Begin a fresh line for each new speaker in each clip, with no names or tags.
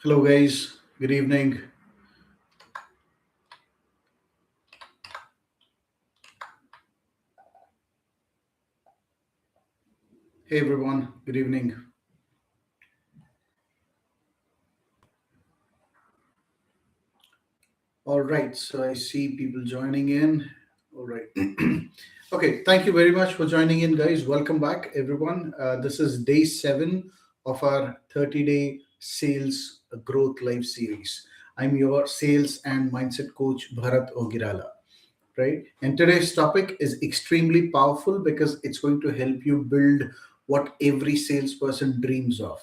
Hello, guys. Good evening. Hey, everyone. Good evening. All right. So I see people joining in. All right. Okay. Thank you very much for joining in, guys. Welcome back, everyone. This is day 7 of our 30-day sales growth live series. I'm your sales and mindset coach, Bharat Ogirala. Right? And today's topic is extremely powerful because it's going to help you build what every salesperson dreams of.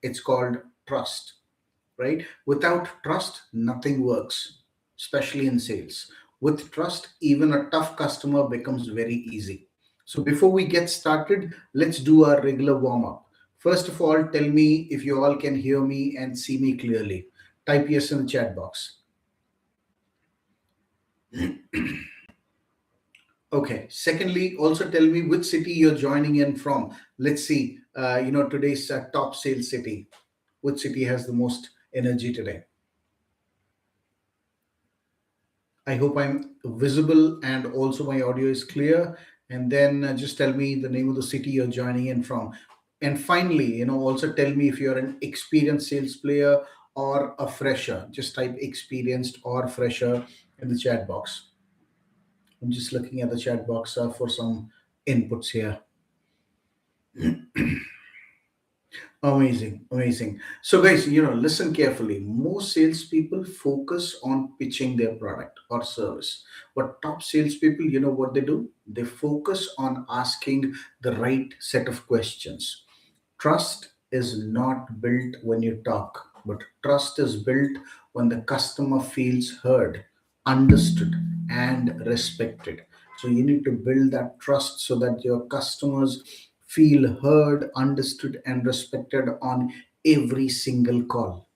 It's called trust, right? Without trust, nothing works, especially in sales. With trust, even a tough customer becomes very easy. So before we get started, let's do our regular warm up. First of all, tell me if you all can hear me and see me clearly. Type yes in the chat box. Okay. Secondly, also tell me which city you're joining in from. Let's see. Today's top sales city. Which city has the most energy today? I hope I'm visible and also my audio is clear. And then just tell me the name of the city you're joining in from. And finally, also tell me if you're an experienced sales player or a fresher. Just type experienced or fresher in the chat box. I'm just looking at the chat box for some inputs here. Amazing, amazing. So, guys, listen carefully. Most salespeople focus on pitching their product or service, but top salespeople, you know what they do? They focus on asking the right set of questions. Trust is not built when you talk, but trust is built when the customer feels heard, understood, and respected. So you need to build that trust so that your customers feel heard, understood, and respected on every single call.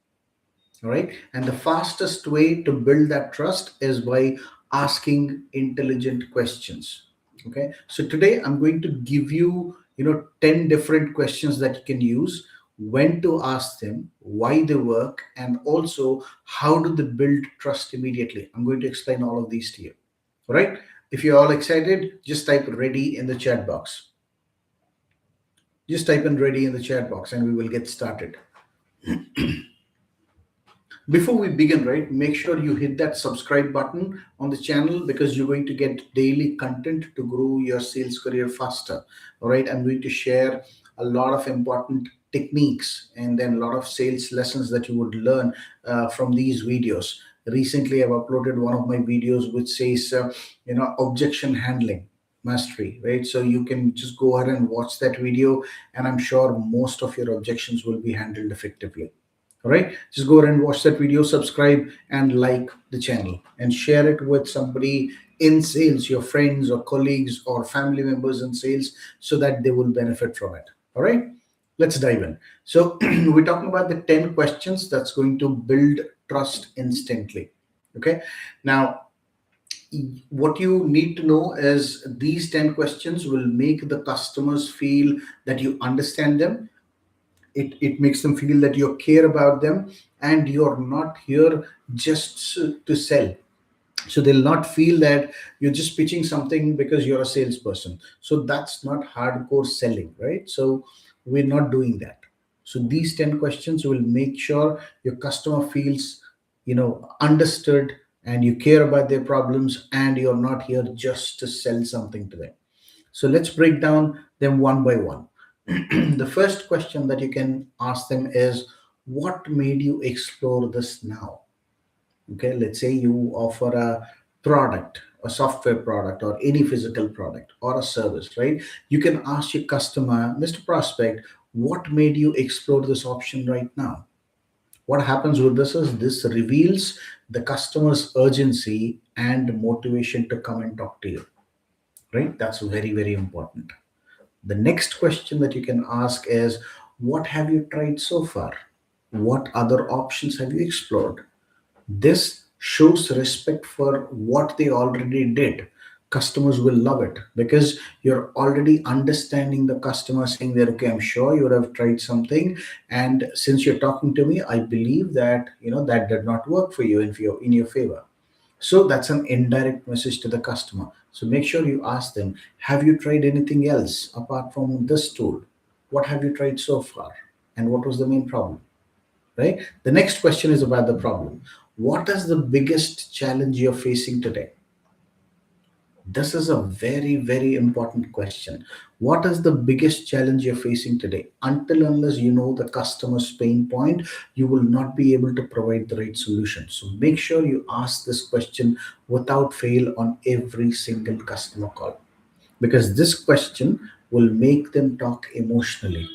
All right. And the fastest way to build that trust is by asking intelligent questions. Okay. So today I'm going to give you, 10 different questions that you can use, when to ask them, why they work, and also how do they build trust immediately. I'm going to explain all of these to you. All right. If you're all excited, just type ready in the chat box. Just type in ready in the chat box and we will get started. Before we begin, right, make sure you hit that subscribe button on the channel because you're going to get daily content to grow your sales career faster. All right, I'm going to share a lot of important techniques and then a lot of sales lessons that you would learn from these videos. Recently, I've uploaded one of my videos which says, objection handling mastery, right? So you can just go ahead and watch that video, and I'm sure most of your objections will be handled effectively. All right, just go ahead and watch that video, subscribe and like the channel, and share it with somebody in sales, your friends or colleagues or family members in sales, so that they will benefit from it. All right, let's dive in. So we're talking about the 10 questions that's going to build trust instantly. Okay, now what you need to know is these 10 questions will make the customers feel that you understand them. It makes them feel that you care about them and you're not here just to sell. So they'll not feel that you're just pitching something because you're a salesperson. So that's not hardcore selling, right? So we're not doing that. So these 10 questions will make sure your customer feels, understood, and you care about their problems and you're not here just to sell something to them. So let's break down them one by one. The first question that you can ask them is, what made you explore this now? Okay, let's say you offer a product, a software product, or any physical product or a service, right? You can ask your customer, Mr. Prospect, what made you explore this option right now? What happens with this is this reveals the customer's urgency and motivation to come and talk to you, right? That's very, very important. The next question that you can ask is, what have you tried so far? What other options have you explored? This shows respect for what they already did. customers will love it because you're already understanding the customer, saying that, okay, I'm sure you would have tried something, and since you're talking to me, I believe that that did not work for you in your favor. So that's an indirect message to the customer. So make sure you ask them, have you tried anything else apart from this tool? What have you tried so far, and what was the main problem? Right, the next question is about the problem. What is the biggest challenge you're facing today? This is a very, very important question. What is the biggest challenge you're facing today? Until unless you know the customer's pain point, you will not be able to provide the right solution. So make sure you ask this question without fail on every single customer call, because this question will make them talk emotionally.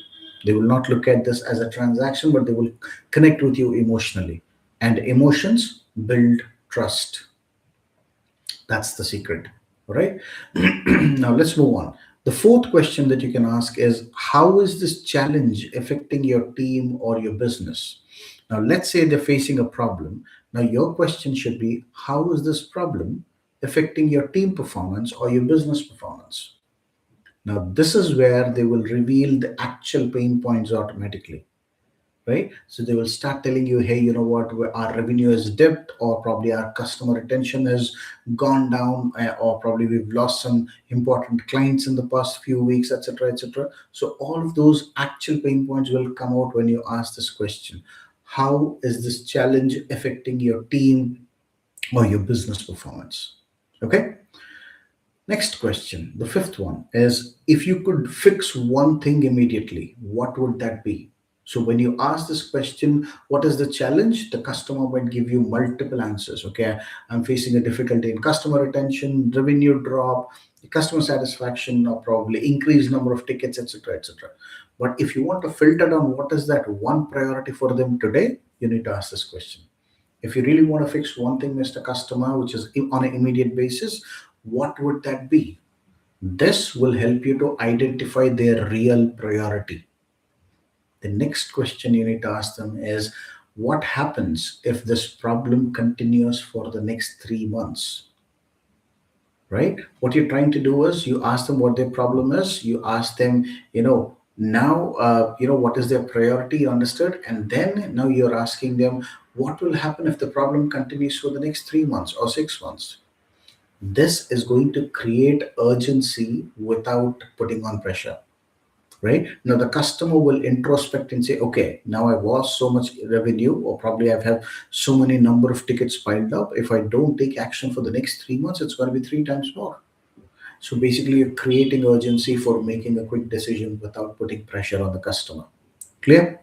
They will not look at this as a transaction, but they will connect with you emotionally. And emotions build trust. That's the secret. All right. Now let's move on. The fourth question that you can ask is, how is this challenge affecting your team or your business? Now, let's say they're facing a problem. Now, your question should be, how is this problem affecting your team performance or your business performance? Now, this is where they will reveal the actual pain points automatically, right? So they will start telling you, hey, you know what, our revenue has dipped, or probably our customer retention has gone down, or probably we've lost some important clients in the past few weeks, etc., etc. So all of those actual pain points will come out when you ask this question. How is this challenge affecting your team or your business performance? Okay. Next question, the fifth one is, if you could fix one thing immediately, what would that be? So when you ask this question, what is the challenge? The customer might give you multiple answers. Okay, I'm facing a difficulty in customer retention, revenue drop, customer satisfaction, or probably increased number of tickets, etc., etc. But if you want to filter down what is that one priority for them today, you need to ask this question. If you really want to fix one thing, Mr. Customer, which is on an immediate basis, what would that be? This will help you to identify their real priority. The next question you need to ask them is, what happens if this problem continues for the next 3 months? Right? What you're trying to do is, you ask them what their problem is, you ask them, now, what is their priority, you understood? And then now you're asking them, what will happen if the problem continues for the next 3 months or 6 months? This is going to create urgency without putting on pressure. Right now, the customer will introspect and say, okay, now I've lost so much revenue, or probably I've have so many number of tickets piled up. If I don't take action for the next 3 months, it's going to be three times more. So basically, you're creating urgency for making a quick decision without putting pressure on the customer. Clear?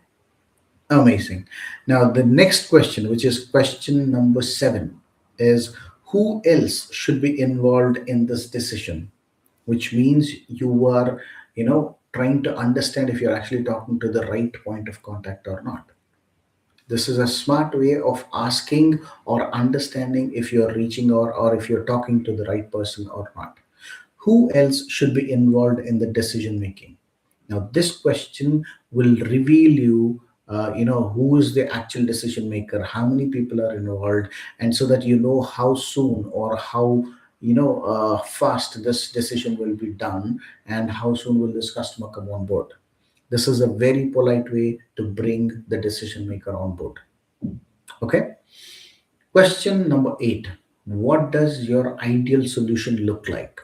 Amazing. Now, the next question, which is question number 7, is, who else should be involved in this decision? Which means you are, trying to understand if you're actually talking to the right point of contact or not. This is a smart way of asking or understanding if you're reaching, or if you're talking to the right person or not. Who else should be involved in the decision making? Now, this question will reveal you, who is the actual decision maker, how many people are involved, and so that you know how soon or how fast this decision will be done, and how soon will this customer come on board. This is a very polite way to bring the decision maker on board. Okay. Question number 8. What does your ideal solution look like?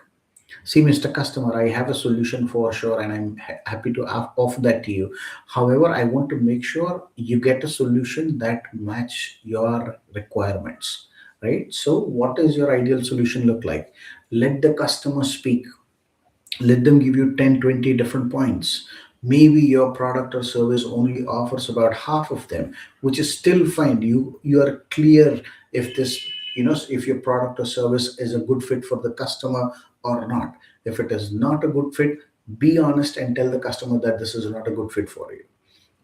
See, Mr. Customer, I have a solution for sure, and I'm happy to offer that to you. However, I want to make sure you get a solution that match your requirements, right? So, what does your ideal solution look like? Let the customer speak. Let them give you 10, 20 different points. Maybe your product or service only offers about half of them, which is still fine. You are clear if this, if your product or service is a good fit for the customer or not. If it is not a good fit, be honest and tell the customer that this is not a good fit for you.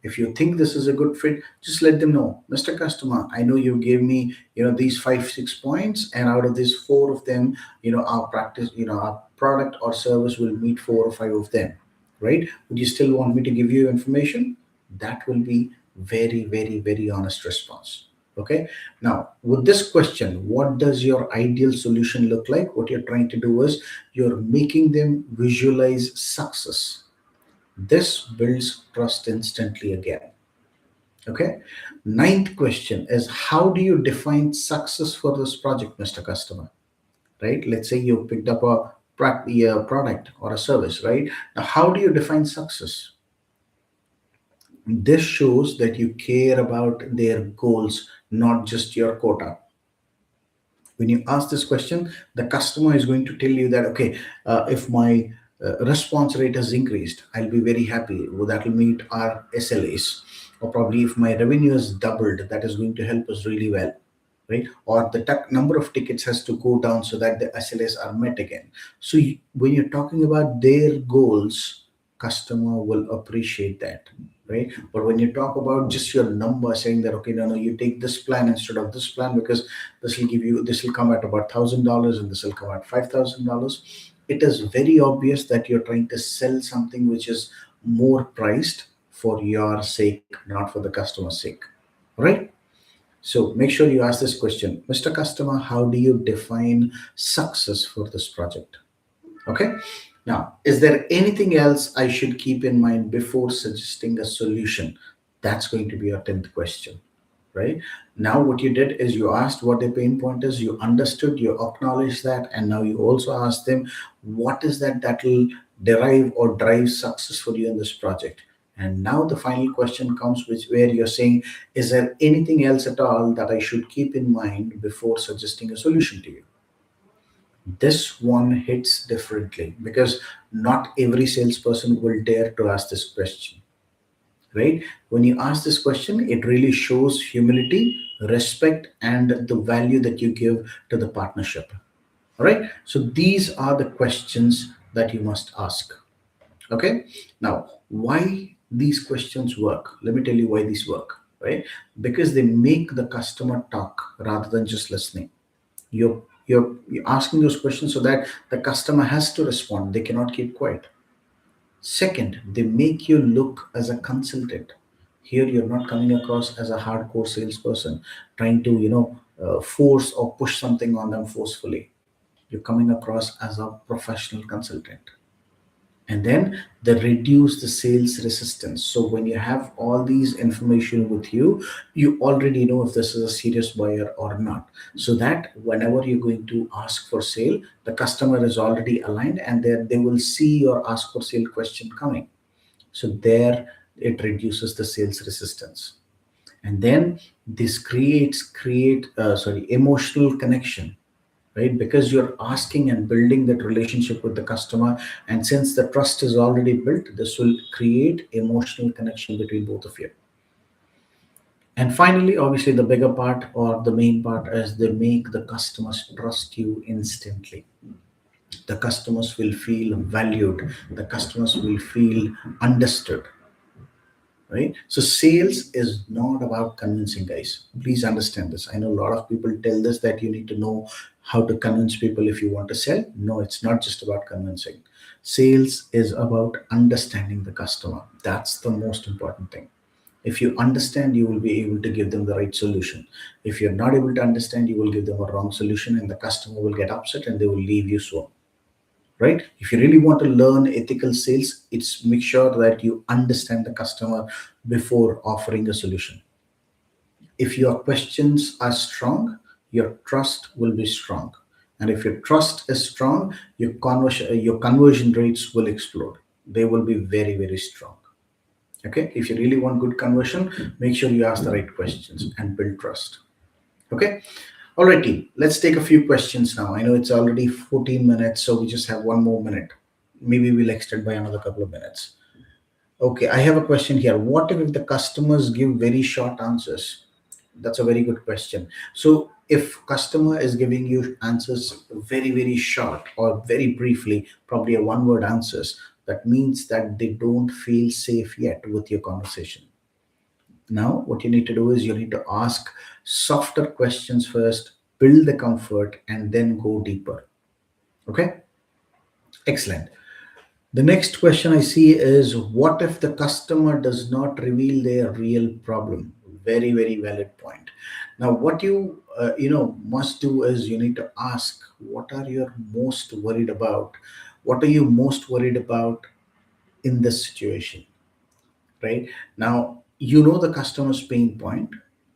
If you think this is a good fit, just let them know, Mr. Customer, I know you gave me, these 5, 6 points, and out of these 4 of them, our practice, our product or service will meet 4 or 5 of them. Right? Would you still want me to give you information? That will be very, very, very honest response. Okay. Now, with this question, what does your ideal solution look like? What you're trying to do is you're making them visualize success. This builds trust instantly again. Okay. Ninth question is, how do you define success for this project, Mr. Customer? Right? Let's say you picked up a product or a service, right? Now, how do you define success? This shows that you care about their goals, not just your quota. When you ask this question, the customer is going to tell you that, okay, if my response rate has increased, I'll be very happy. Well, that will meet our SLAs. Or probably if my revenue has doubled, that is going to help us really well, right? Or the number of tickets has to go down so that the SLAs are met again. So when you're talking about their goals, customer will appreciate that, right? But when you talk about just your number, saying that, okay, no, you take this plan instead of this plan because this will come at about $1,000 and this will come at $5,000. It is very obvious that you're trying to sell something which is more priced for your sake, not for the customer's sake, right? So make sure you ask this question, Mr. Customer, how do you define success for this project? Okay. Now, is there anything else I should keep in mind before suggesting a solution? That's going to be your 10th question, right? Now, what you did is you asked what their pain point is, you understood, you acknowledged that, and now you also asked them what is that will derive or drive success for you in this project. And now the final question comes, which where you're saying, is there anything else at all that I should keep in mind before suggesting a solution to you? This one hits differently because not every salesperson will dare to ask this question, right? When you ask this question, it really shows humility, respect, and the value that you give to the partnership. All right. So these are the questions that you must ask. Okay. Now, why these questions work? Let me tell you why these work, right? Because they make the customer talk rather than just listening. You're asking those questions so that the customer has to respond. They cannot keep quiet. Second, they make you look as a consultant. Here, you're not coming across as a hardcore salesperson trying to, force or push something on them forcefully. You're coming across as a professional consultant. And then they reduce the sales resistance. So when you have all these information with you, you already know if this is a serious buyer or not. So that whenever you're going to ask for sale, the customer is already aligned and they will see your ask for sale question coming. So there it reduces the sales resistance. And then this create emotional connection, right? Because you're asking and building that relationship with the customer, and since the trust is already built, this will create emotional connection between both of you. And finally, obviously, the bigger part or the main part is they make the customers trust you instantly. The customers will feel valued, the customers will feel understood, right? So sales is not about convincing, guys. Please understand this. I know a lot of people tell this, that you need to know how to convince people if you want to sell. No, it's not just about convincing. Sales is about understanding the customer. That's the most important thing. If you understand, you will be able to give them the right solution. If you're not able to understand, you will give them a wrong solution and the customer will get upset and they will leave you soon, right? If you really want to learn ethical sales, it's make sure that you understand the customer before offering a solution. If your questions are strong, your trust will be strong. And if your trust is strong, your conversion rates will explode. They will be very, very strong. Okay. If you really want good conversion, make sure you ask the right questions and build trust. Okay. All right, team. Let's take a few questions now. I know it's already 14 minutes, so we just have one more minute. Maybe we'll extend by another couple of minutes. Okay, I have a question here. What if the customers give very short answers? That's a very good question. So if customer is giving you answers very, very short or very briefly, probably a one-word answers, that means that they don't feel safe yet with your conversation. Now, what you need to do is you need to ask softer questions first, build the comfort, and then go deeper. Okay, excellent. The next question I see is, what if the customer does not reveal their real problem? Very, very valid point. Now, what you must do is you need to ask, what are you most worried about? What are you most worried about in this situation? Right now, you know the customer's pain point.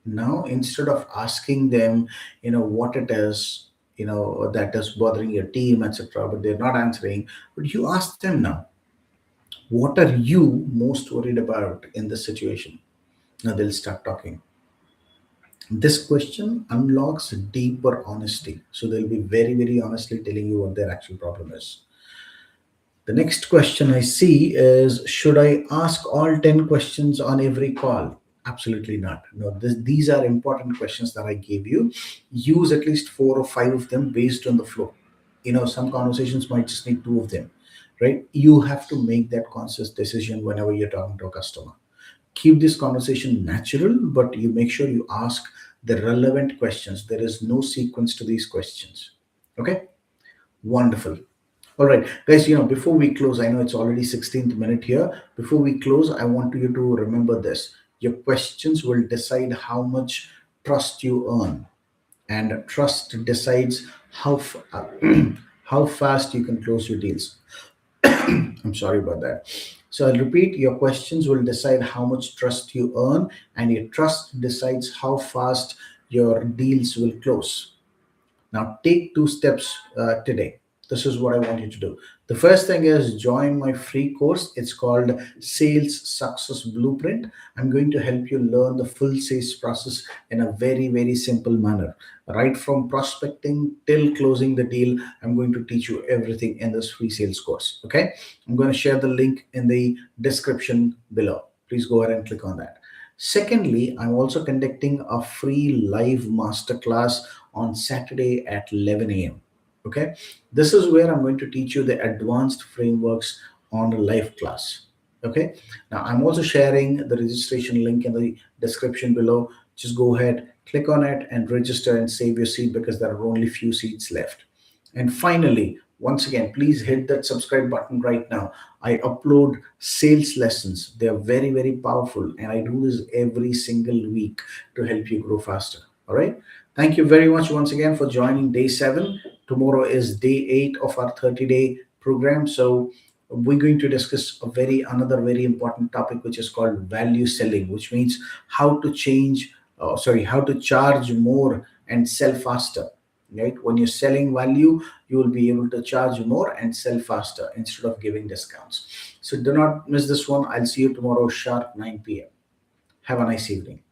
Now, instead of asking them, what it is, that is bothering your team, etc., but they're not answering, but you ask them now, what are you most worried about in this situation? Now they'll start talking. This question unlocks deeper honesty. So they'll be very, very honestly telling you what their actual problem is. The next question I see is, should I ask all 10 questions on every call? Absolutely not. No, these are important questions that I gave you. Use at least four or five of them based on the flow. Some conversations might just need two of them, right? You have to make that conscious decision whenever you're talking to a customer. Keep this conversation natural, but you make sure you ask the relevant questions. There is no sequence to these questions. Okay, wonderful. All right, guys, before we close, I know it's already 16th minute here. Before we close, I want you to remember this. Your questions will decide how much trust you earn, and trust decides how fast you can close your deals. I'm sorry about that. So I'll repeat, your questions will decide how much trust you earn, and your trust decides how fast your deals will close. Now, take two steps today. This is what I want you to do. The first thing is join my free course. It's called Sales Success Blueprint. I'm going to help you learn the full sales process in a very, very simple manner. Right from prospecting till closing the deal, I'm going to teach you everything in this free sales course. Okay. I'm going to share the link in the description below. Please go ahead and click on that. Secondly, I'm also conducting a free live masterclass on Saturday at 11 a.m. Okay, this is where I'm going to teach you the advanced frameworks on a live class. Okay, now I'm also sharing the registration link in the description below. Just go ahead, click on it, and register and save your seat because there are only few seats left. And finally, once again, please hit that subscribe button right now. I upload sales lessons. They are very, very powerful, and I do this every single week to help you grow faster. All right. Thank you very much once again for joining day 7. Tomorrow is day 8 of our 30-day program. So we're going to discuss another very important topic, which is called value selling, which means how to charge more and sell faster. Right? When you're selling value, you will be able to charge more and sell faster instead of giving discounts. So do not miss this one. I'll see you tomorrow sharp 9 p.m. Have a nice evening.